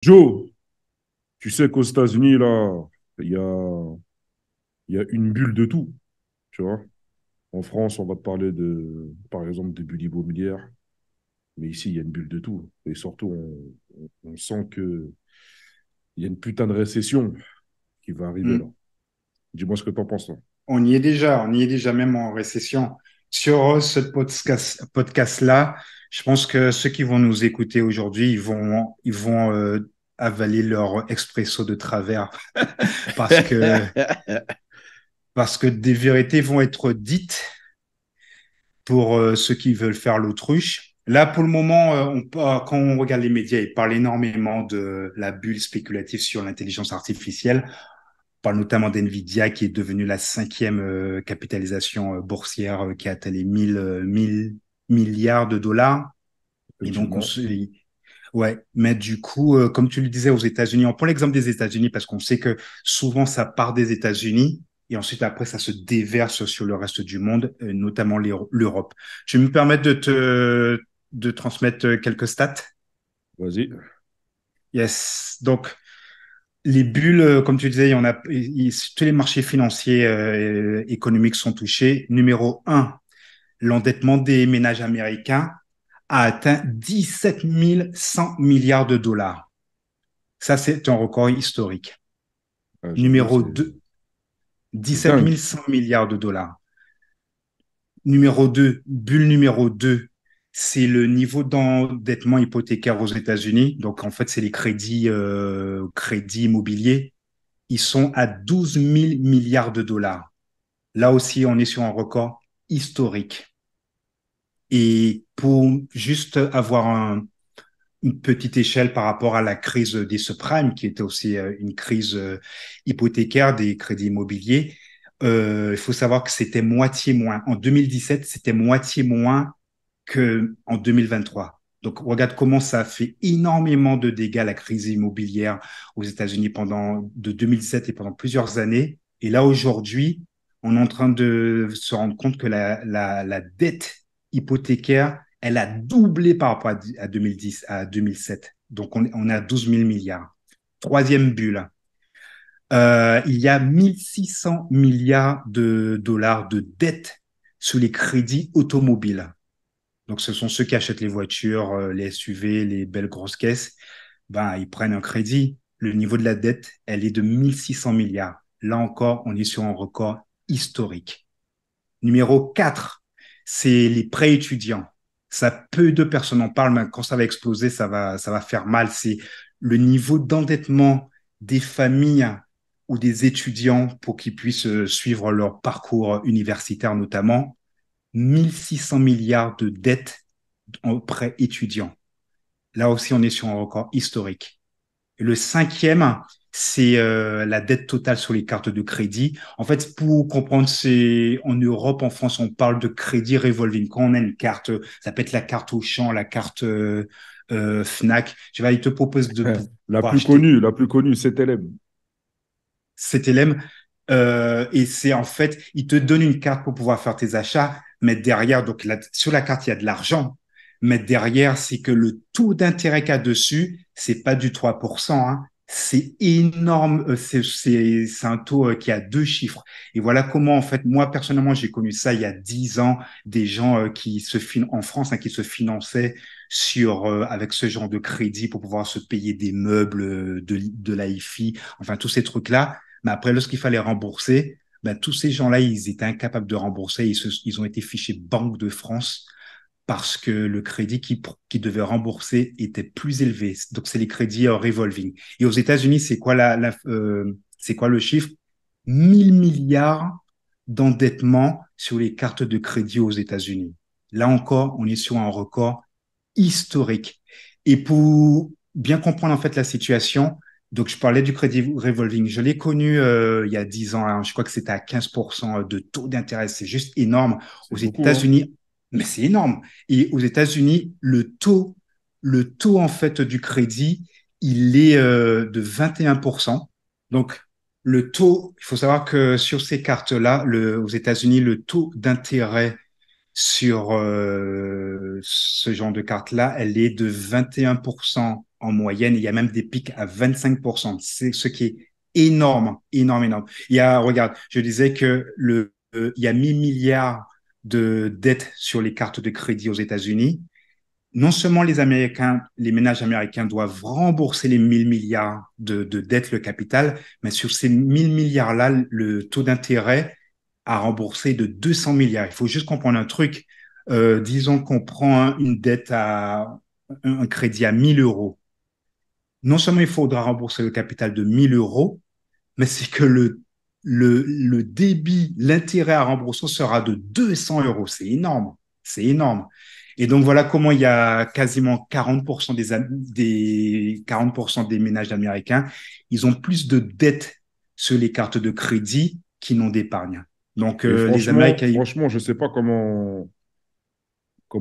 Joe, tu sais qu'aux États-Unis, là, il y a, il y a une bulle de tout, tu vois. En France, on va te parler de, par exemple, des bulles immobilières, mais ici, il y a une bulle de tout. Et surtout, on sent que il y a une putain de récession qui va arriver là. Hmm. Dis-moi ce que tu en penses, là. On y est déjà même en récession. Sur ce podcast-là, je pense que ceux qui vont nous écouter aujourd'hui, ils vont avaler leur expresso de travers parce que, parce que des vérités vont être dites pour ceux qui veulent faire l'autruche. Là, pour le moment, quand on regarde les médias, ils parlent énormément de la bulle spéculative sur l'intelligence artificielle. On parle notamment d'NVIDIA qui est devenue la cinquième capitalisation boursière qui a atteint les 1000 milliards de dollars. Et donc, Effectivement. ouais, mais du coup, comme tu le disais aux États-Unis, on prend l'exemple des États-Unis parce qu'on sait que souvent ça part des États-Unis et ensuite après ça se déverse sur le reste du monde, notamment l'Europe. Tu me permets de transmettre quelques stats? Vas-y. Yes. Donc, les bulles, comme tu disais, il y en a, tous les marchés financiers économiques sont touchés. Numéro un, l'endettement des ménages américains a atteint 17 100 milliards de dollars. Ça, c'est un record historique. Ah, j'avoue, Numéro 2, c'est 17 dingue. 100 milliards de dollars. Numéro 2, bulle numéro 2, c'est le niveau d'endettement hypothécaire aux États-Unis. Donc, en fait, c'est les crédits immobiliers. Ils sont à 12 000 milliards de dollars. Là aussi, on est sur un record historique. Et pour juste avoir une petite échelle par rapport à la crise des subprimes, qui était aussi une crise hypothécaire des crédits immobiliers, il faut savoir que c'était moitié moins. En 2017, c'était moitié moins qu'en 2023. Donc, regarde comment ça a fait énormément de dégâts, la crise immobilière aux États-Unis pendant de 2007 et pendant plusieurs années. Et là, aujourd'hui, on est en train de se rendre compte que la dette hypothécaire, elle a doublé par rapport à 2010, à 2007. Donc, on est à 12 000 milliards. Troisième bulle. Il y a 1600 milliards de dollars de dettes sous les crédits automobiles. Donc, ce sont ceux qui achètent les voitures, les SUV, les belles grosses caisses. Ben, ils prennent un crédit. Le niveau de la dette, elle est de 1600 milliards. Là encore, on est sur un record historique. Numéro 4, c'est les prêts étudiants. Ça, peu de personnes en parlent, mais quand ça va exploser, ça va faire mal. C'est le niveau d'endettement des familles ou des étudiants pour qu'ils puissent suivre leur parcours universitaire notamment. 1600 milliards de dettes en prêts étudiants. Là aussi, on est sur un record historique. Et le cinquième, c'est la dette totale sur les cartes de crédit. En fait, pour comprendre, c'est en Europe, en France, on parle de crédit revolving. Quand on a une carte, ça peut être la carte Auchan, la carte Fnac. Tu vois, ils te proposent de pouvoir acheter La plus connue, c'est LM. CTLM. Et c'est en fait, ils te donnent une carte pour pouvoir faire tes achats, mais derrière, donc sur la carte, il y a de l'argent, mais derrière, c'est que le taux d'intérêt qu'il y a dessus, c'est pas du 3%, hein. C'est énorme, c'est un taux qui a deux chiffres. Et voilà comment, en fait, moi, personnellement, j'ai connu ça il y a 10 ans, des gens en France, hein, qui se finançaient avec ce genre de crédit pour pouvoir se payer des meubles, de la hi enfin, tous ces trucs-là. Mais après, lorsqu'il fallait rembourser, ben, tous ces gens-là, ils étaient incapables de rembourser. Ils ont été fichés Banque de France parce que le crédit qui devait rembourser était plus élevé. Donc, c'est les crédits revolving. Et aux États-Unis, c'est quoi le chiffre? 1 000 milliards d'endettement sur les cartes de crédit aux États-Unis. Là encore, on est sur un record historique. Et pour bien comprendre en fait la situation, donc je parlais du crédit revolving, je l'ai connu il y a 10 ans, hein. Je crois que c'était à 15% de taux d'intérêt, c'est juste énorme. Aux C'est beaucoup, hein. États-Unis, mais c'est énorme. Et aux États-Unis, le taux en fait du crédit, il est de 21%. Donc le taux, il faut savoir que sur ces cartes-là, aux États-Unis, le taux d'intérêt sur ce genre de carte-là, elle est de 21%. en moyenne. Il y a même des pics à 25%. C'est ce qui est énorme, énorme, énorme. Regarde, je disais que il y a 1000 milliards de dettes sur les cartes de crédit aux États-Unis. Non seulement les Américains, les ménages américains doivent rembourser les 1000 milliards de dettes, le capital, mais sur ces 1000 milliards-là, le taux d'intérêt à rembourser est de 200 milliards. Il faut juste comprendre un truc. Disons qu'on prend une dette un crédit à 1000 euros. Non seulement il faudra rembourser le capital de 1000 euros, mais c'est que le débit, l'intérêt à rembourser sera de 200 euros. C'est énorme. C'est énorme. Et donc, voilà comment il y a quasiment 40% des 40% des ménages américains, ils ont plus de dettes sur les cartes de crédit qu'ils n'ont d'épargne. Donc, Et les franchement, Américains, franchement, je ne sais pas comment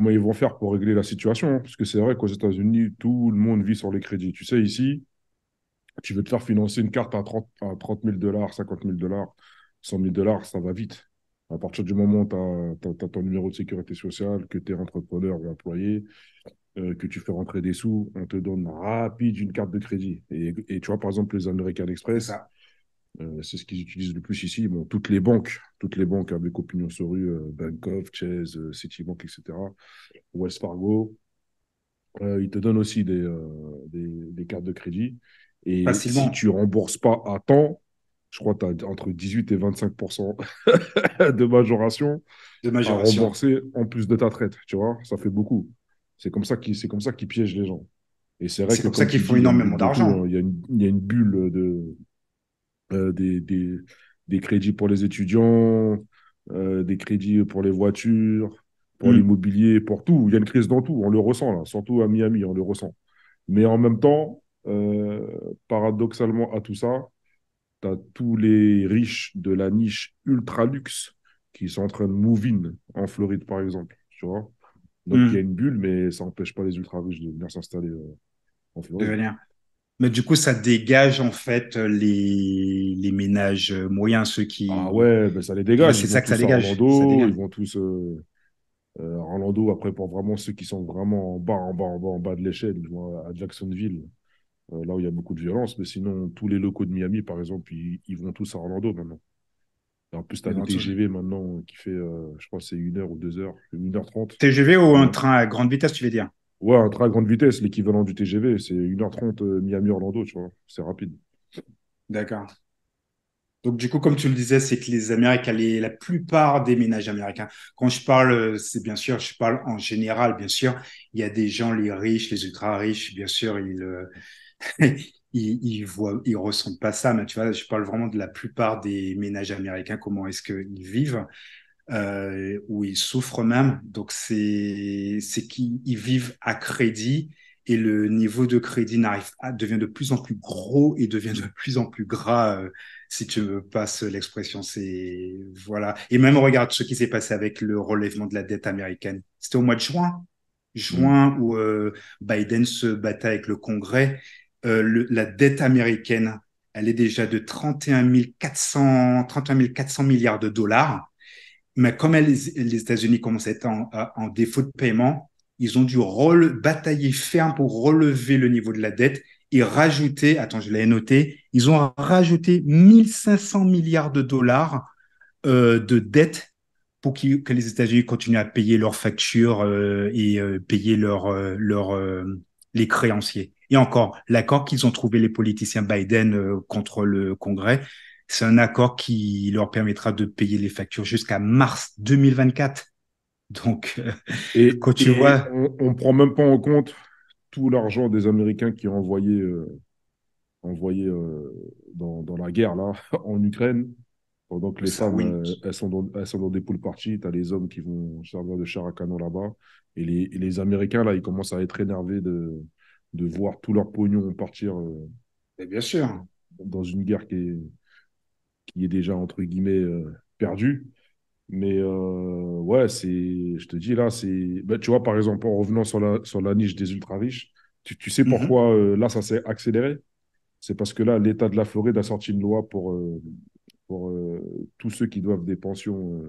ils vont faire pour régler la situation, hein, parce que c'est vrai qu'aux États-Unis, tout le monde vit sur les crédits. Tu sais, ici, tu veux te faire financer une carte à 30 000 dollars, 50 000 dollars, 100 000 dollars, ça va vite. À partir du moment où tu as ton numéro de sécurité sociale, que tu es entrepreneur ou employé, que tu fais rentrer des sous, on te donne rapide une carte de crédit. Et tu vois, par exemple, les American c'est Express, ça. c'est ce qu'ils utilisent le plus ici. Bon, toutes les banques avec opinion sur rue, Bank of, Chase, Citibank, etc., Wells Fargo, ils te donnent aussi des cartes de crédit. Et si Facilement. tu rembourses pas à temps, je crois que tu as entre 18 et 25% de majoration De à majoration. rembourser en plus de ta traite. Tu vois, ça fait beaucoup. C'est comme ça qu'ils piègent les gens. Et c'est vrai C'est que, comme ça comme qu'ils tu dis, font il y a une bulle énormément de tout, hein. d'argent. Il y a une bulle euh, des, des, des crédits pour les étudiants, des crédits pour les voitures, pour Mm. l'immobilier, pour tout. Il y a une crise dans tout, on le ressent là, surtout à Miami, on le ressent. Mais en même temps, paradoxalement à tout ça, tu as tous les riches de la niche ultra luxe qui sont en train de move in en Floride, par exemple. Tu vois? Donc il y a Mm. une bulle, mais ça n'empêche pas les ultra riches de venir s'installer en De Floride. venir. Mais du coup, ça dégage en fait les ménages moyens, ceux Ah qui. ouais, ben ça les Ouais, dégage. Ils c'est vont ça que ça tous à dégage. Ça Orlando, dégage. ils vont tous à Orlando. Après, pour vraiment ceux qui sont vraiment en bas, en bas de l'échelle, ils vont à Jacksonville, là où il y a beaucoup de violence. Mais sinon, tous les locaux de Miami, par exemple, ils vont tous à Orlando maintenant. Et en plus, tu as Ils le vont tous. TGV maintenant qui fait, je crois, que c'est 1 heure ou 2 heures, 1h30. TGV ou un train à grande vitesse, tu veux dire? Ouais, un train à grande vitesse, l'équivalent du TGV, c'est 1h30 Miami-Orlando, tu vois. C'est rapide. D'accord. Donc, du coup, comme tu le disais, c'est que les Américains, la plupart des ménages américains, quand je parle, c'est bien sûr, je parle en général, bien sûr, il y a des gens, les riches, les ultra riches, bien sûr, ils voient, ils ressentent pas ça, mais tu vois, je parle vraiment de la plupart des ménages américains, comment est-ce qu'ils vivent, où ils souffrent même. Donc, c'est qu'ils ils vivent à crédit et le niveau de crédit devient de plus en plus gros et devient de plus en plus gras, si tu me passes l'expression. Voilà. Et même, regarde ce qui s'est passé avec le relèvement de la dette américaine. C'était au mois de juin. Mm. Juin, où Biden se battait avec le Congrès. La dette américaine, elle est déjà de 31 400 milliards de dollars. Mais comme les États-Unis commencent à être en défaut de paiement, ils ont dû batailler ferme pour relever le niveau de la dette et rajouter, attends, je l'avais noté, ils ont rajouté 1500 milliards de dollars de dette pour que les États-Unis continuent à payer leurs factures et payer les créanciers. Et encore, l'accord qu'ils ont trouvé les politiciens Biden contre le Congrès, c'est un accord qui leur permettra de payer les factures jusqu'à mars 2024. Donc, quand tu Et vois, on ne prend même pas en compte tout l'argent des Américains qui ont envoyé dans la guerre là, en Ukraine, pendant que les ça, femmes, oui, elles sont dans des poules parties, tu as les hommes qui vont servir de chair à canon là-bas. Et les Américains, là, ils commencent à être énervés de voir tout leur pognon partir mais bien sûr. dans une guerre qui est déjà, entre guillemets, perdue. Mais ouais, je te dis là, tu vois, par exemple, en revenant sur la niche des ultra-riches, tu sais Mhm. pourquoi là, ça s'est accéléré? C'est parce que là, l'État de la Floride a sorti une loi pour tous ceux qui doivent des pensions,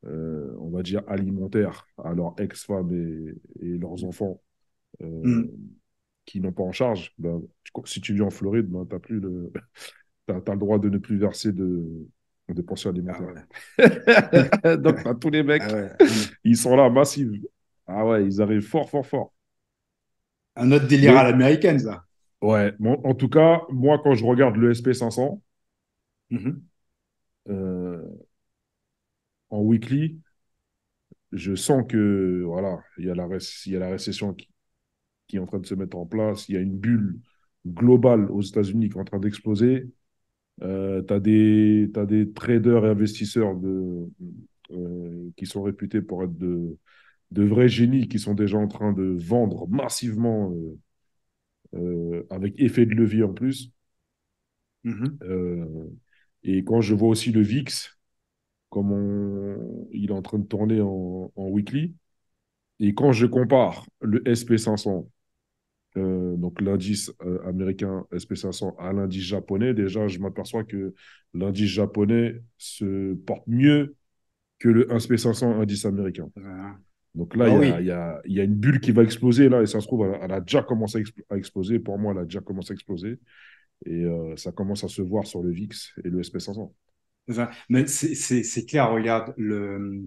on va dire, alimentaires à leurs ex-femmes et leurs enfants. Euh, Mhm. qui n'ont pas en charge, ben, si tu vis en Floride, ben, tu n'as plus le, t'as le droit de ne plus verser de pension Ah alimentaire. ouais. Donc, tu as tous les Ah mecs, ouais. ils sont là, massifs. Ah ouais, ils arrivent fort, fort, fort. Un autre délire à Mais l'américaine, ça. ouais, bon, en tout cas, moi, quand je regarde le SP 500 Mhm. euh, en weekly, je sens que voilà, il y a la récession qui est en train de se mettre en place, il y a une bulle globale aux États-Unis qui est en train d'exploser. T'as des traders et investisseurs qui sont réputés pour être de vrais génies qui sont déjà en train de vendre massivement avec effet de levier en plus. Mhm. Euh, et quand je vois aussi le VIX, il est en train de tourner en weekly, et quand je compare le SP 500, donc l'indice américain SP 500 à l'indice japonais, déjà je m'aperçois que l'indice japonais se porte mieux que le SP 500 indice américain. Voilà. Donc Ah là, bah oui. il y a une bulle qui va exploser là, et ça se trouve, elle a déjà commencé à exploser. Pour moi, elle a déjà commencé à exploser. Et ça commence à se voir sur le VIX et le SP 500. Enfin, mais c'est clair, regarde,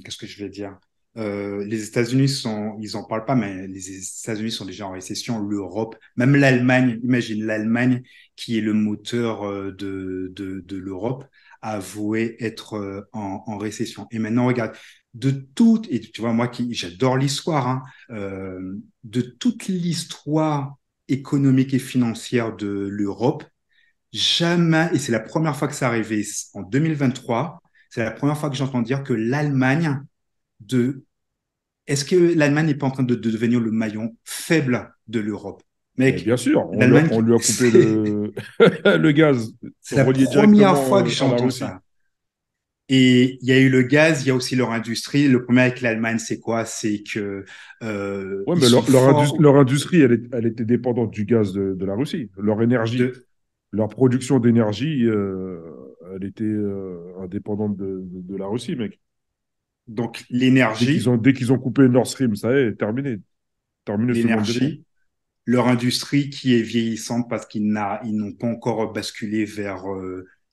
qu'est-ce que je vais dire? Les États-Unis sont, ils en parlent pas, mais les États-Unis sont déjà en récession. L'Europe, même l'Allemagne, imagine l'Allemagne qui est le moteur de l'Europe, a avoué être en récession. Et maintenant, regarde, de toute, et tu vois, moi qui j'adore l'histoire, hein, de toute l'histoire économique et financière de l'Europe, jamais, et c'est la première fois que ça arrivait en 2023, c'est la première fois que j'entends dire que l'Allemagne de... Est-ce que l'Allemagne n'est pas en train de devenir le maillon faible de l'Europe? Mais Mec, bien sûr, l'Allemagne, on lui a coupé le gaz c'est la relié première directement fois que à la j'entends Russie. ça. Et il y a eu le gaz, il y a aussi leur industrie. Le problème avec l'Allemagne, c'est quoi? C'est que Ouais, ils mais sont forts leur industrie, elle était dépendante du gaz de la Russie. Leur énergie, de... leur production d'énergie, elle était indépendante de la Russie, mec. Donc l'énergie, Dès qu'ils ont coupé Nord Stream, ça y est, terminé. Terminé sous le monde béton. l'énergie, leur industrie qui est vieillissante parce ils n'ont pas encore basculé vers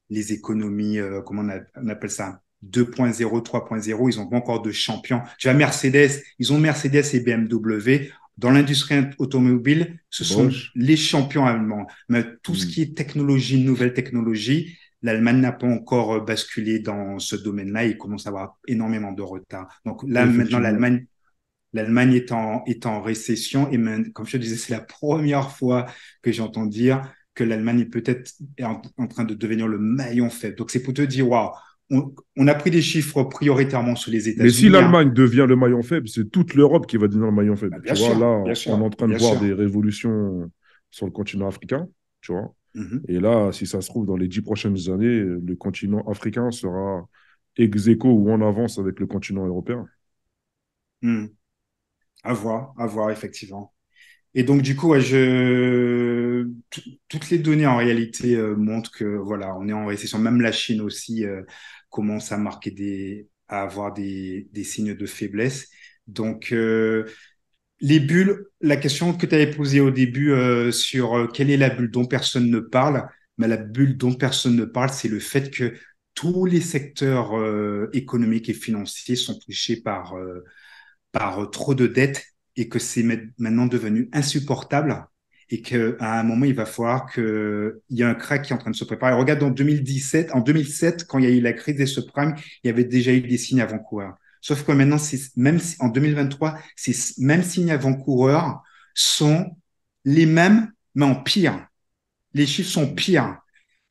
les économies, comment on appelle ça, 2.0, 3.0, ils n'ont pas encore de champions. Tu vois, Mercedes, ils ont Mercedes et BMW. Dans l'industrie automobile, ce sont Bosch. les champions allemands. Mais tout ce Hmm. qui est technologie, nouvelle technologie, l'Allemagne n'a pas encore basculé dans ce domaine-là. Il commence à avoir énormément de retard. Donc là, maintenant, Effectivement. L'Allemagne est en récession et même, comme je te disais, c'est la première fois que j'entends dire que l'Allemagne est peut-être en train de devenir le maillon faible. Donc c'est pour te dire, waouh, on a pris des chiffres prioritairement sur les Mais si États-Unis, hein. l'Allemagne devient le maillon faible, c'est toute l'Europe qui va devenir le maillon Ah, faible. Tu vois, là, bien on est sûr, en train de bien voir des sûr. révolutions sur le continent africain, tu vois. Mhm. Et là, si ça se trouve, dans les 10 prochaines années, le continent africain sera ex aequo ou en avance avec le continent européen. Mhm. À voir, effectivement. Et donc, du coup, ouais, toutes les données en réalité montrent que voilà, on est en récession. Même la Chine aussi commence à marquer à avoir des signes de faiblesse. Donc, les bulles, la question que tu avais posée au début sur quelle est la bulle dont personne ne parle, mais la bulle dont personne ne parle, c'est le fait que tous les secteurs économiques et financiers sont touchés par trop de dettes et que c'est maintenant devenu insupportable et qu'à un moment, il va falloir qu'il y ait un crack qui est en train de se préparer. Regarde, en 2007, quand il y a eu la crise des subprimes, il y avait déjà eu des signes avant-coureurs. Sauf que maintenant, même si, en 2023, ces mêmes signes avant-coureurs sont les mêmes, mais en pire. Les chiffres sont pires.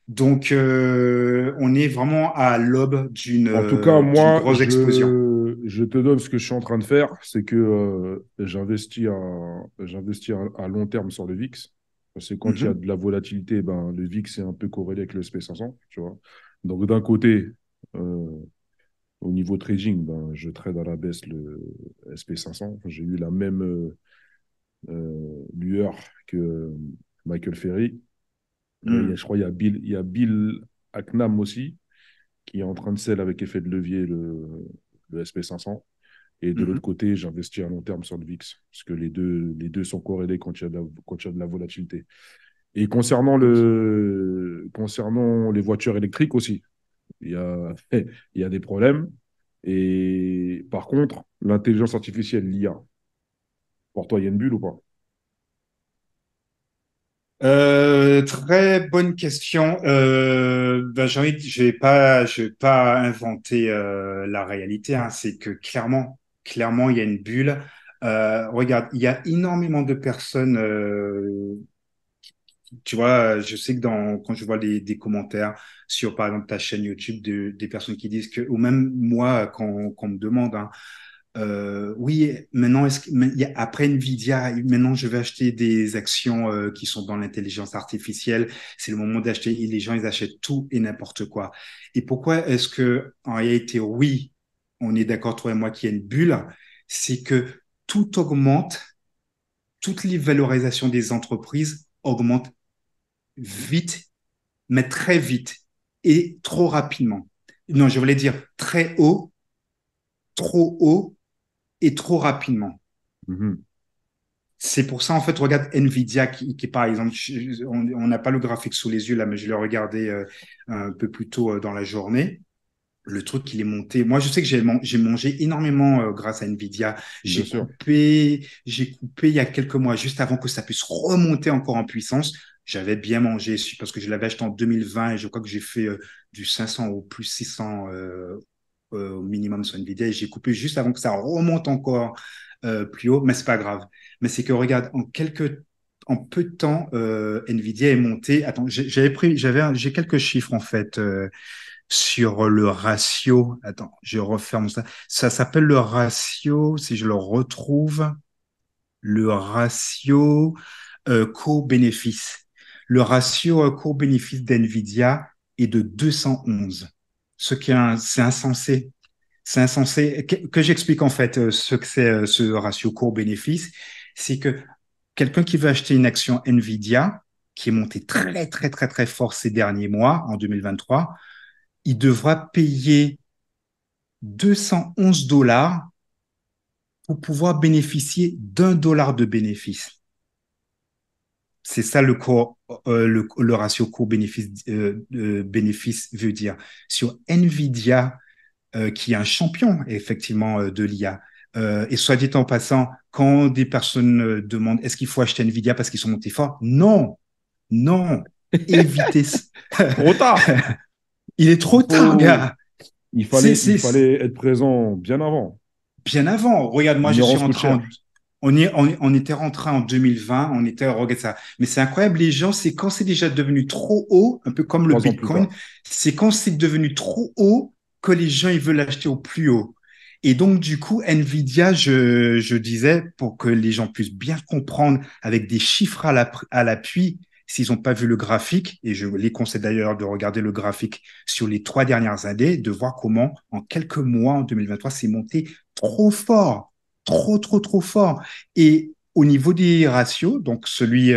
Donc, on est vraiment à l'aube En tout cas, d'une moi, grosse explosion. je te donne ce que je suis en train de faire, c'est que j'investis à long terme sur le VIX. Parce que quand il y a Mhm, de la volatilité, ben, le VIX est un peu corrélé avec le SP 500, tu vois. Donc, d'un côté, euh, au niveau trading, ben, je trade à la baisse le SP 500. J'ai eu la même lueur que Michael Ferry. mhm, Je crois il y a Bill Acknam aussi, qui est en train de sell avec effet de levier le SP 500. Et de l'autre Mhm. côté, j'investis à long terme sur le VIX, parce que les deux sont corrélés quand il y a quand il y a de la volatilité. Et concernant les voitures électriques aussi, il y a, il y a des problèmes. Et par contre, l'intelligence artificielle, l'IA, pour toi, il y a une bulle ou pas? Très bonne question. Ben, je vais pas inventer la réalité, hein. C'est que clairement, il y a une bulle. Regarde, il y a énormément de personnes. Tu vois, je sais que quand je vois des commentaires sur, par exemple, ta chaîne YouTube, des personnes qui disent que, ou même moi, quand on me demande, hein, oui, maintenant, mais après Nvidia, maintenant, je vais acheter des actions qui sont dans l'intelligence artificielle. C'est le moment d'acheter. Et les gens, ils achètent tout et n'importe quoi. Et pourquoi est-ce que, en réalité, oui, on est d'accord, toi et moi, qu'il y a une bulle, c'est que tout augmente, toutes les valorisations des entreprises augmentent vite, mais très vite et trop rapidement. Non, je voulais dire très haut, trop haut et trop rapidement. Mhm. C'est pour ça, en fait, regarde Nvidia par exemple, on n'a pas le graphique sous les yeux là, mais je l'ai regardé un peu plus tôt dans la journée. Le truc qu'il est monté. Moi, je sais que j'ai mangé énormément grâce à Nvidia. Bien sûr. J'ai coupé il y a quelques mois, juste avant que ça puisse remonter encore en puissance. J'avais bien mangé parce que je l'avais acheté en 2020 et je crois que j'ai fait du 500 au plus 600 au minimum sur Nvidia et j'ai coupé juste avant que ça remonte encore plus haut, mais c'est pas grave. Mais c'est que regarde, en peu de temps, Nvidia est monté. Attends, j'ai quelques chiffres en fait sur le ratio. Attends, je referme ça. Ça s'appelle le ratio, si je le retrouve, le ratio court-bénéfice. Le ratio court-bénéfice d'NVIDIA est de 211, c'est insensé. C'est insensé. Que j'explique en fait ce que c'est ce ratio court-bénéfice. C'est que quelqu'un qui veut acheter une action NVIDIA, qui est montée très, très, très, très fort ces derniers mois, en 2023, il devra payer 211 $ pour pouvoir bénéficier d'1 $ de bénéfice. C'est ça le ratio court-bénéfice bénéfice veut dire. Sur Nvidia, qui est un champion effectivement de l'IA, et soit dit en passant, quand des personnes demandent est-ce qu'il faut acheter Nvidia parce qu'ils sont montés forts, non, non, évitez. Trop tard. Il est Il trop tard, faut, gars. C'est, il c'est, fallait être présent bien avant. bien avant. Regarde, moi, je suis L'ignorance coûte rentré cher. on était rentré en 2020, regarde ça. Mais c'est incroyable, les gens, c'est quand c'est déjà devenu trop haut, un peu comme le 3 ans plus Bitcoin, tard. c'est quand c'est devenu trop haut que les gens, ils veulent l'acheter au plus haut. Et donc, du coup, Nvidia, je disais, pour que les gens puissent bien comprendre avec des chiffres à l'appui, s'ils n'ont pas vu le graphique, et je les conseille d'ailleurs de regarder le graphique sur les 3 dernières années, de voir comment, en quelques mois, en 2023, c'est monté trop fort, trop, trop, trop fort. Et au niveau des ratios, donc celui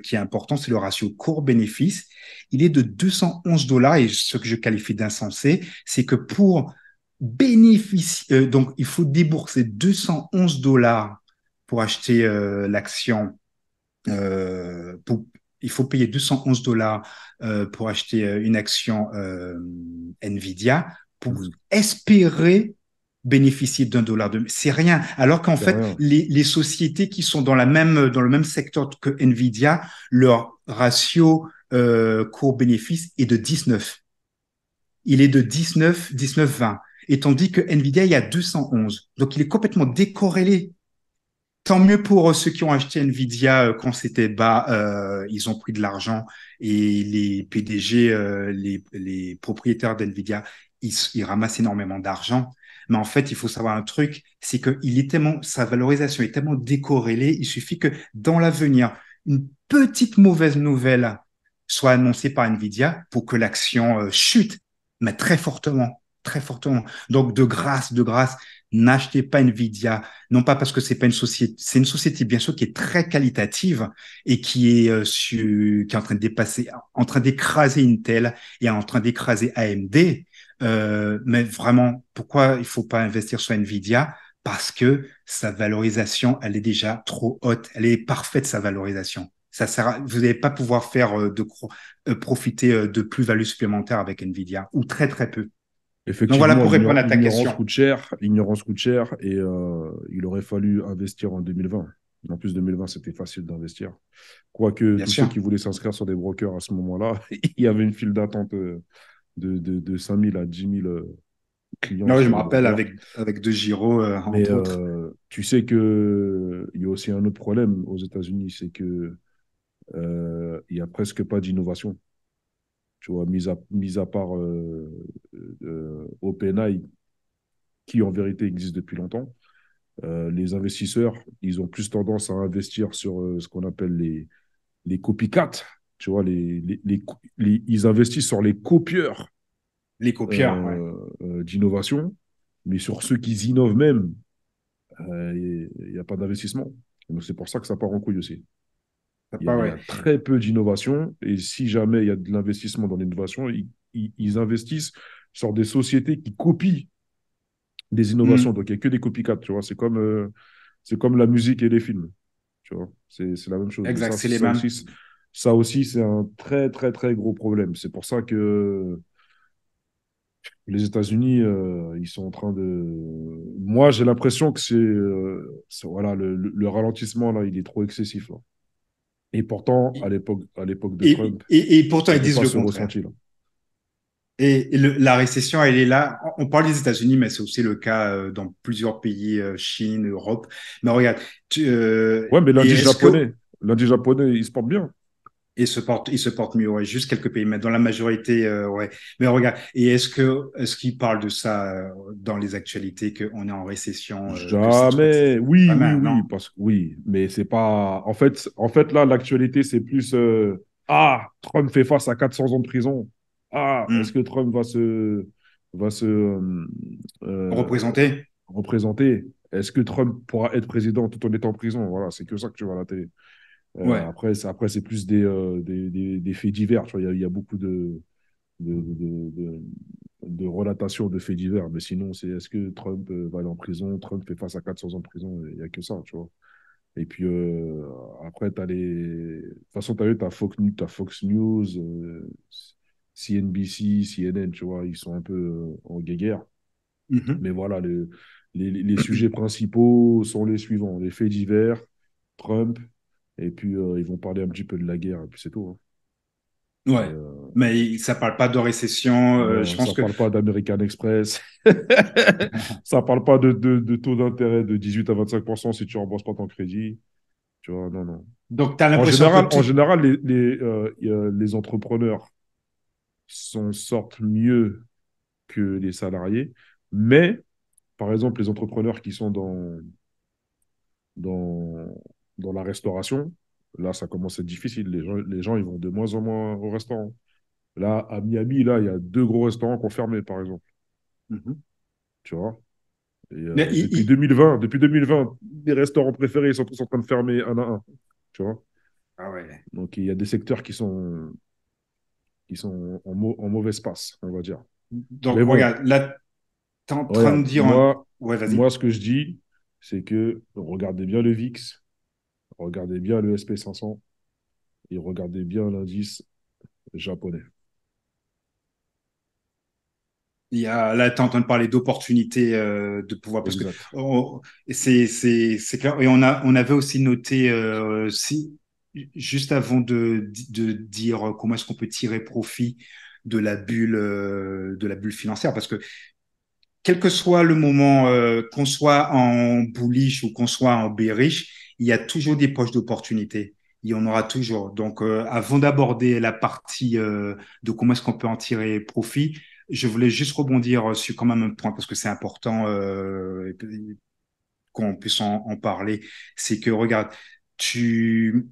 qui est important, c'est le ratio court-bénéfice. Il est de 211 $ et ce que je qualifie d'insensé, c'est que pour bénéficier, donc il faut débourser 211 $ pour acheter l'action. Il faut payer 211 $ pour acheter une action Nvidia pour Mhm. espérer bénéficier d'1 $ de. C'est rien. Alors qu'en C'est fait, rien. les sociétés qui sont dans le même secteur que Nvidia, leur ratio court-bénéfice est de 19. Il est de 19, 19-20. Et tandis que Nvidia, il y a 211. Donc, il est complètement décorrélé. Tant mieux pour ceux qui ont acheté Nvidia quand c'était bas, ils ont pris de l'argent et les PDG, les propriétaires d'Nvidia, ils ramassent énormément d'argent. Mais en fait, il faut savoir un truc, c'est que sa valorisation est tellement décorrélée, il suffit que dans l'avenir, une petite mauvaise nouvelle soit annoncée par Nvidia pour que l'action chute, mais très fortement, très fortement. Donc, de grâce, n'achetez pas Nvidia, non pas parce que c'est une société bien sûr qui est très qualitative et qui est en train de dépasser, en train d'écraser Intel et en train d'écraser AMD. Mais vraiment, pourquoi il faut pas investir sur Nvidia? parce que sa valorisation, elle est déjà trop haute. Elle est parfaite, sa valorisation. Vous n'allez pas pouvoir faire profiter de plus-value supplémentaire avec Nvidia, ou très, très peu. Donc voilà Effectivement, pour répondre à ta question. l'ignorance coûte cher et il aurait fallu investir en 2020. En plus, 2020, c'était facile d'investir. Quoique Bien tous ceux sûr. qui voulaient s'inscrire sur des brokers à ce moment-là, il y avait une file d'attente de 5 000 à 10 000 clients Oui, je sur me les rappelle brokers. avec De Giro, Mais entre autres. tu sais que il y a aussi un autre problème aux États-Unis, c'est que il y a presque pas d'innovation. Tu vois, mis à part OpenAI, qui en vérité existe depuis longtemps. Les investisseurs, ils ont plus tendance à investir sur ce qu'on appelle les copycats. Tu vois, ils investissent sur les copieurs Les copieurs, ouais. d'innovation, mais sur ceux qui innovent même, il n'y a pas d'investissement. Donc c'est pour ça que ça part en couille aussi. T'as Il y a, pas, il y ouais. a très peu d'innovation, et si jamais il y a de l'investissement dans l'innovation, ils investissent sur des sociétés qui copient des innovations. Hmm. Donc il n'y a que des copycats, tu vois. C'est comme la musique et les films, tu vois. C'est la même chose. Et Exact, c'est les mêmes. ça aussi, c'est un très, très, très gros problème. C'est pour ça que les États-Unis, ils sont en train de. Moi, j'ai l'impression que voilà, le ralentissement, là, il est trop excessif, là. Et pourtant, à l'époque de Trump, Et pourtant, il n'y ils avait disent pas le ce contraire. ressenti, là. La récession, elle est là. On parle des États-Unis, mais c'est aussi le cas dans plusieurs pays, Chine, Europe. Mais regarde, Ouais, mais et est-ce que lundi japonais, il se porte bien. il se porte mieux, ouais, juste quelques pays, mais dans la majorité, ouais. Mais regarde, et est-ce qu'ils parlent de ça dans les actualités, qu'on est en récession, que c'est trop Jamais. excessif? Oui, oui, Jamais, oui, non. parce que oui, mais c'est pas. En fait, là, l'actualité, c'est plus ah, Trump fait face à 400 ans de prison. Ah, est-ce Hmm. que Trump va se euh, Représenté? représenter? Est-ce que Trump pourra être président tout en étant en prison? Voilà, c'est que ça que tu vois à la télé. Ouais. Après, c'est plus des faits divers. Tu vois, il y a beaucoup de relatation de faits divers. Mais sinon, c'est est-ce que Trump va aller en prison? Trump fait face à 400 ans de prison. Il n'y a que ça, tu vois. Et puis après, tu as les. De toute façon, tu as vu, t'as Fox News, CNBC, CNN, tu vois, ils sont un peu en guéguerre. Mhm. Mais voilà, les sujets principaux sont les suivants, les faits divers, Trump, et puis ils vont parler un petit peu de la guerre, et puis c'est tout, hein. Et, Ouais. Mais ça parle pas de récession. Je non, pense ça que parle pas d'American Express. Ça parle pas de taux d'intérêt de 18 à 25% si tu rembourses pas ton crédit. Tu vois, non, non. donc tu as l'impression que En tout. général les entrepreneurs sortent mieux que les salariés. Mais, par exemple, les entrepreneurs qui sont dans, dans la restauration, là, ça commence à être difficile. Les gens, ils vont de moins en moins au restaurant. Là, à Miami, là, il y a 2 gros restaurants qui ont fermé, par exemple. Mhm. Tu vois? Et Mais depuis 2020, les restaurants préférés, ils sont tous en train de fermer un à un. Tu vois? ah ouais. Donc, il y a des secteurs qui sont en mauvaise passe, on va dire. Donc Mais bon, regarde, là, tu es en train de regarde, dire. Ouais, moi, vas-y. ce que je dis, c'est que regardez bien le VIX, regardez bien le SP 500 et regardez bien l'indice japonais. Là, tu es en train de parler d'opportunités de pouvoir. Parce que Exact. c'est clair. Et on avait aussi noté, juste avant de dire comment est-ce qu'on peut tirer profit de la bulle financière. Parce que quel que soit le moment, qu'on soit en bullish ou qu'on soit en bearish, il y a toujours des poches d'opportunités. Il y en aura toujours. Donc, avant d'aborder la partie de comment est-ce qu'on peut en tirer profit, je voulais juste rebondir sur quand même un point parce que c'est important qu'on puisse en parler. C'est que, regarde, tu,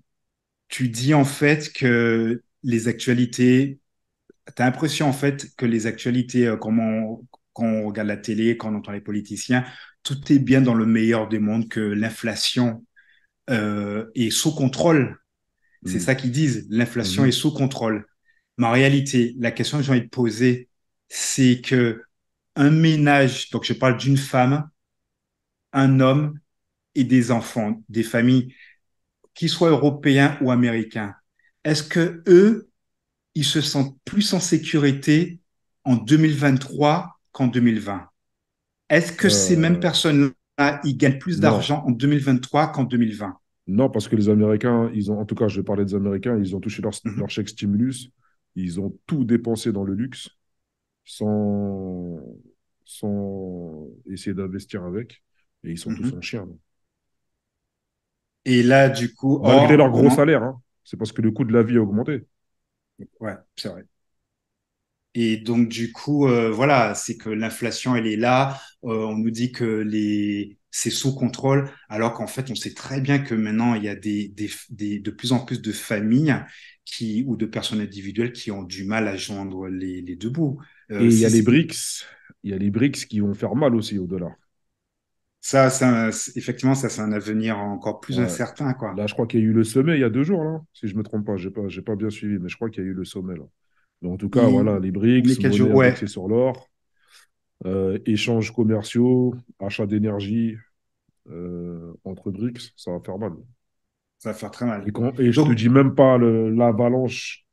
tu dis en fait que les actualités T'as l'impression en fait que les actualités, quand on regarde la télé, quand on entend les politiciens, tout est bien dans le meilleur des mondes, que l'inflation est sous contrôle. C'est Mhm. ça qu'ils disent, l'inflation est Mhm. sous contrôle. Mais en réalité, la question que j'ai envie de poser, c'est que un ménage, donc je parle d'une femme, un homme et des enfants, des familles, qu'ils soient européens ou américains, est-ce que eux, ils se sentent plus en sécurité en 2023 qu'en 2020? Est-ce que ces mêmes Euh, personnes-là, ils gagnent plus non, d'argent en 2023 qu'en 2020? non, parce que les Américains, ils ont, en tout cas, je vais parler des Américains, ils ont touché leur Mhm, chèque stimulus, ils ont tout dépensé dans le luxe sans, sans essayer d'investir avec, et ils sont tous mhm. en chien. Et là, du coup, Malgré leur or, gros salaire, hein. C'est parce que le coût de la vie a augmenté. ouais, c'est vrai. Et donc, du coup, voilà, c'est que l'inflation, elle est là. On nous dit que c'est sous contrôle, alors qu'en fait, on sait très bien que maintenant, il y a de plus en plus de familles ou de personnes individuelles qui ont du mal à joindre les deux bouts. Et il y a Si les c'est BRICS, il y a les BRICS qui vont faire mal aussi au dollar. ça, effectivement, ça, c'est un avenir encore plus Ouais. incertain, quoi. Là, je crois qu'il y a eu le sommet il y a 2 jours, là, si je ne me trompe pas. J'ai pas bien suivi, mais je crois qu'il y a eu le sommet, là. Mais en tout cas, voilà, Il- les on est BRICS, quel jour? monnaie Ouais, indexée sur l'or, échanges commerciaux, achat d'énergie entre BRICS, ça va faire mal. ça va faire très mal. Et je te Donc, dis même pas l'avalanche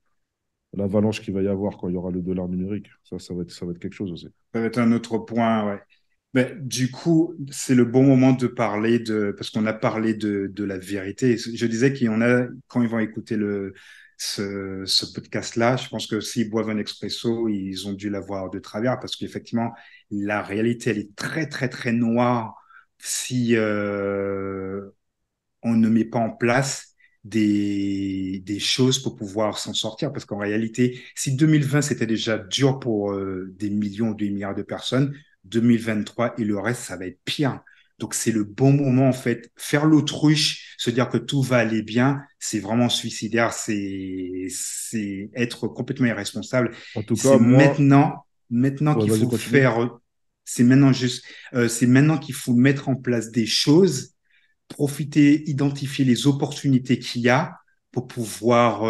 qu'il va y avoir quand il y aura le dollar numérique. Ça va être quelque chose aussi. ça va être un autre point, ouais. Ben, du coup, c'est le bon moment de parler parce qu'on a parlé de la vérité. Je disais qu'il y en a, quand ils vont écouter ce podcast-là, je pense que s'ils boivent un expresso, ils ont dû l'avoir de travers parce qu'effectivement, la réalité, elle est très, très, très noire si on ne met pas en place des choses pour pouvoir s'en sortir. Parce qu'en réalité, si 2020, c'était déjà dur pour des millions ou des milliards de personnes, 2023 et le reste, ça va être pire. Donc, c'est le bon moment, en fait. Faire l'autruche, se dire que tout va aller bien, c'est vraiment suicidaire. C'est être complètement irresponsable. En tout C'est cas, moi, maintenant ouais, qu'il vas-y, faut continue. faire, c'est maintenant juste, c'est maintenant qu'il faut mettre en place des choses, profiter, identifier les opportunités qu'il y a pour pouvoir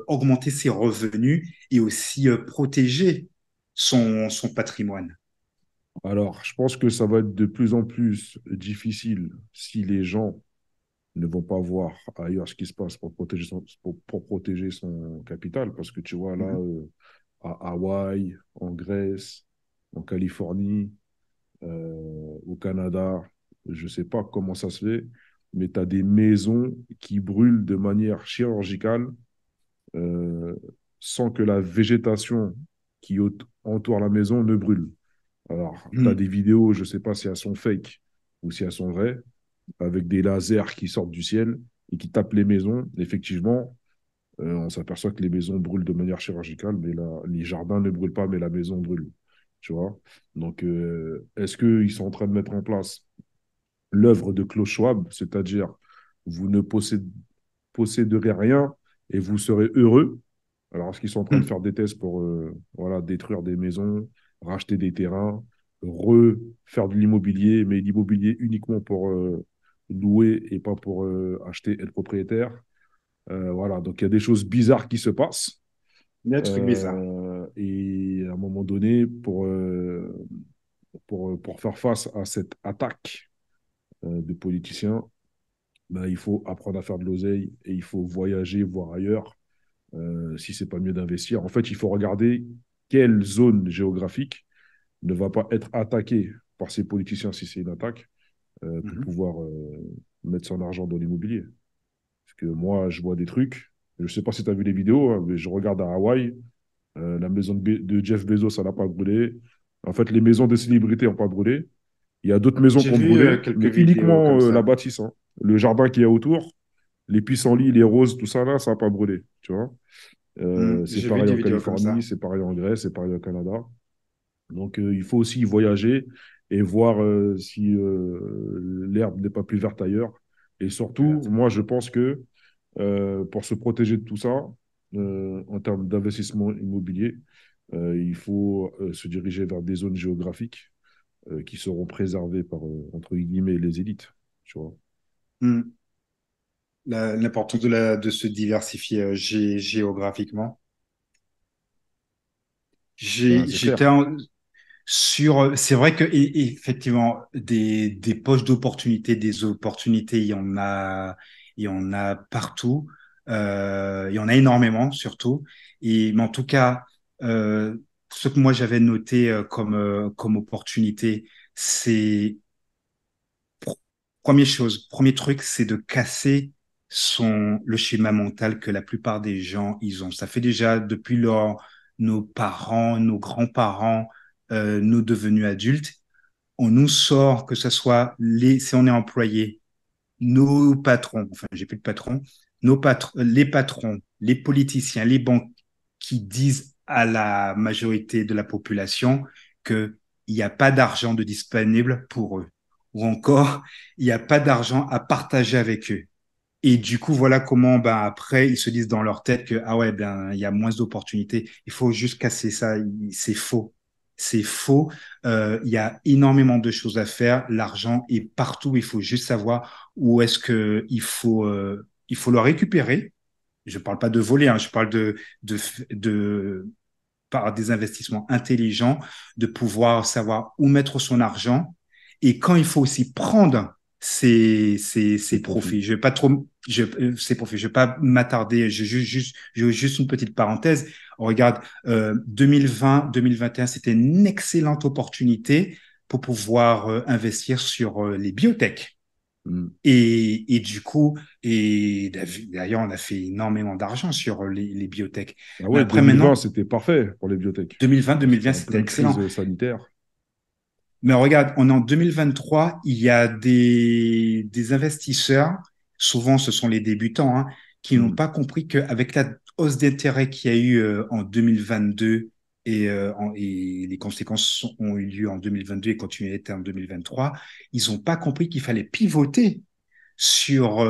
augmenter ses revenus et aussi protéger son patrimoine. Alors, je pense que ça va être de plus en plus difficile si les gens ne vont pas voir ailleurs ce qui se passe pour protéger son capital. Parce que tu vois, là, Mhm. à Hawaï, en Grèce, en Californie, au Canada, je ne sais pas comment ça se fait, mais tu as des maisons qui brûlent de manière chirurgicale euh, sans que la végétation qui entoure la maison ne brûle. Alors, tu as Mhm. des vidéos, je ne sais pas si elles sont fake ou si elles sont vraies, avec des lasers qui sortent du ciel et qui tapent les maisons. Effectivement, on s'aperçoit que les maisons brûlent de manière chirurgicale, mais les jardins ne brûlent pas, mais la maison brûle. Tu vois? Donc, est-ce qu'ils sont en train de mettre en place l'œuvre de Klaus Schwab, c'est-à-dire vous ne posséderez rien et vous serez heureux? Alors, est-ce qu'ils sont en train de Mhm. faire des tests pour voilà, détruire des maisons, racheter des terrains, refaire de l'immobilier, mais l'immobilier uniquement pour louer et pas pour acheter et être propriétaire? Voilà, donc il y a des choses bizarres qui se passent. Il y a un truc bizarre. Et à un moment donné, pour faire face à cette attaque de politiciens, ben, il faut apprendre à faire de l'oseille et il faut voyager, voir ailleurs, si c'est pas mieux d'investir. En fait, il faut regarder quelle zone géographique ne va pas être attaquée par ces politiciens si c'est une attaque, pour Mhm. pouvoir mettre son argent dans l'immobilier. Parce que moi, je vois des trucs, je ne sais pas si tu as vu les vidéos, hein, mais je regarde à Hawaï, la maison de Jeff Bezos, ça n'a pas brûlé. En fait, les maisons des célébrités n'ont pas brûlé. Il y a d'autres maisons qui J'ai ont vu brûlé, quelques mais vidéos uniquement comme la ça. bâtisse, hein. Le jardin qui est autour, les pissenlits, les roses, tout ça là, ça n'a pas brûlé. Tu vois. C'est J'ai vu pareil des en vidéos comme Californie, ça. c'est pareil en Grèce, c'est pareil au Canada. Donc, il faut aussi voyager et voir si l'herbe n'est pas plus verte ailleurs. Et surtout, moi, je pense que pour se protéger de tout ça, en termes d'investissement immobilier, il faut se diriger vers des zones géographiques qui seront préservées par, entre guillemets, les élites. Tu vois. Mhm. L'importance de se diversifier géographiquement. Ben, c'est J'étais clair. C'est vrai que effectivement des poches d'opportunités, des opportunités, il y en a partout, il y en a énormément surtout. Mais en tout cas, euh, ce que moi j'avais noté comme opportunité, c'est première chose, premier truc, c'est de casser le schéma mental que la plupart des gens ils ont. Ça fait déjà depuis nos parents, nos grands-parents, nous devenus adultes, on nous sort que ce soit si on est employé, nos patrons, enfin j'ai plus de patrons, les patrons, les politiciens, les banques qui disent à la majorité de la population qu'il n'y a pas d'argent de disponible pour eux, ou encore il n'y a pas d'argent à partager avec eux. Et du coup, voilà comment ben, après, ils se disent dans leur tête que, ah ouais, ben, il y a moins d'opportunités. Il faut juste casser ça. C'est faux. C'est faux. Il y a énormément de choses à faire. L'argent est partout. Il faut juste savoir où est-ce que il faut le récupérer. Je ne parle pas de voler, hein, je parle de, par des investissements intelligents, de pouvoir savoir où mettre son argent et quand il faut aussi prendre C'est ses profit. profits. Je vais pas trop, ses profits. Je vais pas m'attarder. Juste une petite parenthèse. On regarde 2020, 2021, c'était une excellente opportunité pour pouvoir investir sur les biotech. Mm. Et du coup, d'ailleurs, on a fait énormément d'argent sur les biotech. Ah Mais ouais, après, 2020, maintenant, c'était parfait pour les biotech. 2020, C'était 2020, en c'était pleine excellent. crise sanitaire. Mais regarde, on est en 2023, il y a des investisseurs, souvent ce sont les débutants, hein, qui n'ont Mm. pas compris qu'avec la hausse d'intérêt qu'il y a eu en 2022 et les conséquences ont eu lieu en 2022 et continuent à être en 2023, ils n'ont pas compris qu'il fallait pivoter sur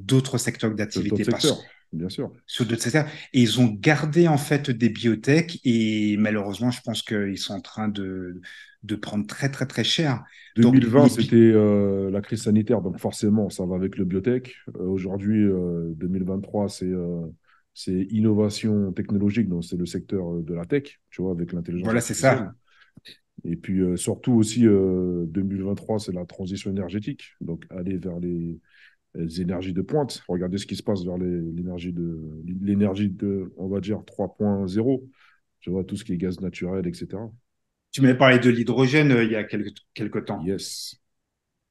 d'autres secteurs Sur d'activité d'autres parce secteurs, bien sûr. sur d'autres secteurs. Et ils ont gardé en fait des biotech et malheureusement, je pense qu'ils sont en train de prendre très très très cher. Donc 2020, c'était la crise sanitaire, donc forcément, ça va avec le biotech. Aujourd'hui, 2023, c'est innovation technologique, donc c'est le secteur de la tech, tu vois, avec l'intelligence voilà, c'est artificielle. ça. Et puis surtout aussi, 2023, c'est la transition énergétique, donc aller vers les énergies de pointe. Regardez ce qui se passe vers l'énergie de, on va dire, 3.0, tu vois, tout ce qui est gaz naturel, etc. Tu m'avais parlé de l'hydrogène il y a quelques temps. Yes.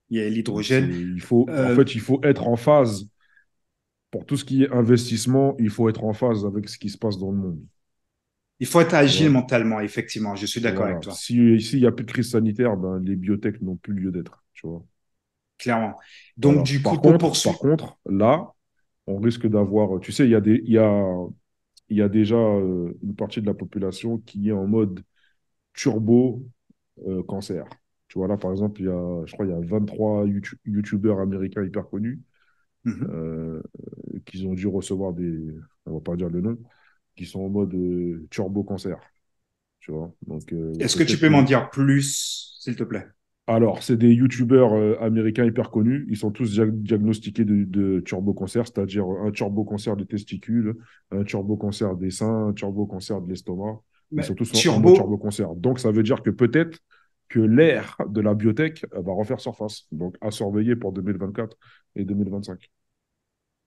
Il y a Donc l'hydrogène. en Euh, fait, il faut être en phase. Pour tout ce qui est investissement, il faut être en phase avec ce qui se passe dans le monde. il faut être Tu agile vois? mentalement, effectivement. Je suis d'accord avec Voilà. toi, S'il n'y a plus de crise sanitaire, ben, les biotech n'ont plus lieu d'être. Tu vois? clairement. Donc, Voilà. du coup, Par pour contre, par poursuivre. contre, là, on risque d'avoir, tu sais, il y a déjà une partie de la population qui est en mode turbo cancer. Tu vois, là, par exemple, je crois, il y a 23 YouTubeurs américains hyper connus Mhm. euh, qui ont dû recevoir on va pas dire le nom, qui sont en mode turbo cancer. Tu vois, donc Est-ce que tu peut-être peux m'en que. dire plus, s'il te plaît? Alors, c'est des youtubeurs américains hyper connus. Ils sont tous diagnostiqués de turbo-cancer, c'est-à-dire un turbo-cancer des testicules, un turbo-cancer des seins, un turbo-cancer de l'estomac. Ils sont Mais tous en mode turbo, turbo-cancer. Donc, ça veut dire que peut-être que l'ère de la biotech va refaire surface. Donc, à surveiller pour 2024 et 2025.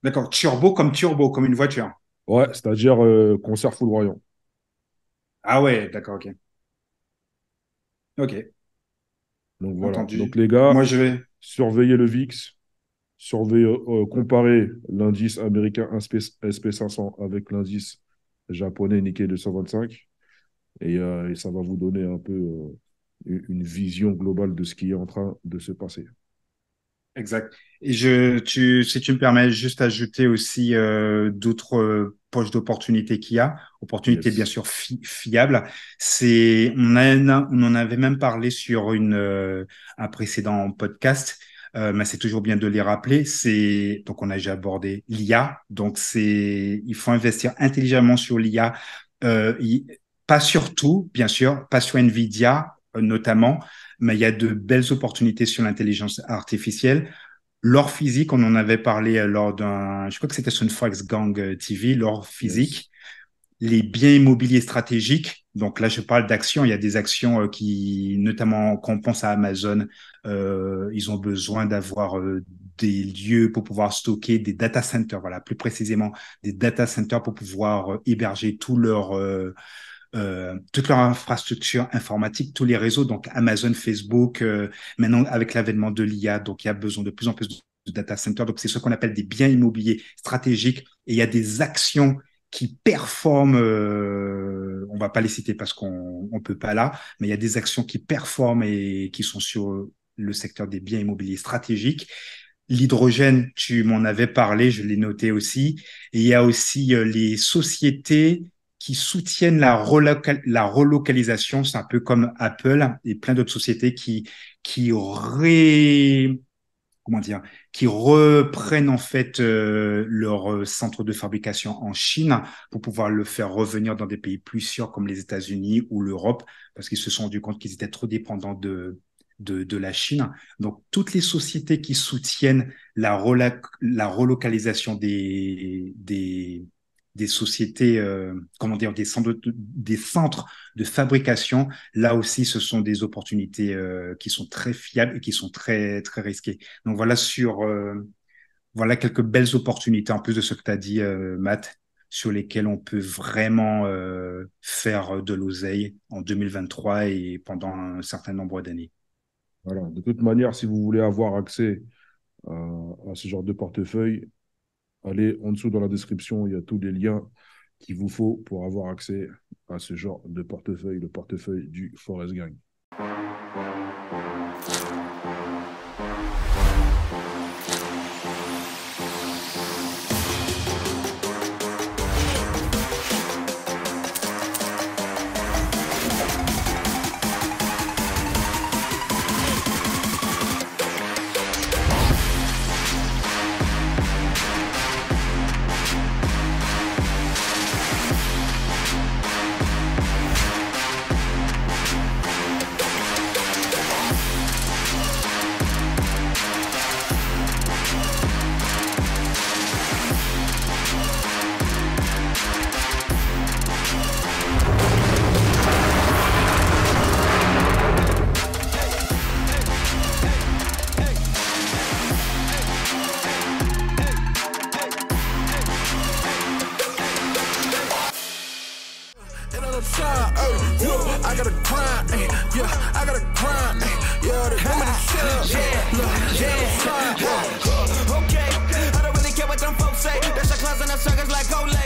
d'accord, turbo, comme une voiture. Ouais, c'est-à-dire cancer foudroyant. Ah ouais, d'accord, ok. Ok, Donc, voilà. Donc, entendu. les gars, Moi, je vais. surveillez le VIX. Surveiller, comparer l'indice américain SP500 avec l'indice japonais Nikkei 225 et ça va vous donner un peu une vision globale de ce qui est en train de se passer. Exact. Et si tu me permets juste ajouter aussi d'autres poches d'opportunités qu'il y a, opportunités bien Yes. sûr fiables. On en avait même parlé sur un précédent podcast, mais c'est toujours bien de les rappeler. Donc on a déjà abordé l'IA. Donc il faut investir intelligemment sur l'IA, euh, il- pas sur tout, bien sûr, pas sur Nvidia notamment, mais il y a de belles opportunités sur l'intelligence artificielle. L'or physique, on en avait parlé lors je crois que c'était sur une Fox Gang TV, l'or Yes. physique. les biens immobiliers stratégiques. Donc là, je parle d'actions. Il y a des actions qui, notamment quand on pense à Amazon, ils ont besoin d'avoir des lieux pour pouvoir stocker des data centers, voilà, plus précisément des data centers pour pouvoir héberger toute leur infrastructure informatique, tous les réseaux, donc Amazon, Facebook, maintenant avec l'avènement de l'IA, donc il y a besoin de plus en plus de data centers. Donc c'est ce qu'on appelle des biens immobiliers stratégiques et il y a des actions qui performent, on va pas les citer parce qu'on on peut pas là, mais il y a des actions qui performent et qui sont sur le secteur des biens immobiliers stratégiques. L'hydrogène, tu m'en avais parlé, je l'ai noté aussi. Et il y a aussi les sociétés qui soutiennent la relocalisation. C'est un peu comme Apple et plein d'autres sociétés qui comment dire, qui reprennent en fait leur centre de fabrication en Chine pour pouvoir le faire revenir dans des pays plus sûrs comme les États-Unis ou l'Europe, parce qu'ils se sont rendus compte qu'ils étaient trop dépendants de la Chine. Donc, toutes les sociétés qui soutiennent la relocalisation des sociétés, comment dire, des centres de fabrication, là aussi, ce sont des opportunités qui sont très fiables et qui sont très, très risquées. Donc, voilà quelques belles opportunités, en plus de ce que tu as dit, Matt, sur lesquelles on peut vraiment faire de l'oseille en 2023 et pendant un certain nombre d'années. Voilà. De toute manière, si vous voulez avoir accès à ce genre de portefeuille, allez en dessous dans la description, il y a tous les liens qu'il vous faut pour avoir accès à ce genre de portefeuille, le portefeuille du Forest Gang. I gotta grind, yeah, I gotta grind, yeah, the name of the shit, yeah, okay, I don't really care what them folks say, that's a class in the circus like Olay.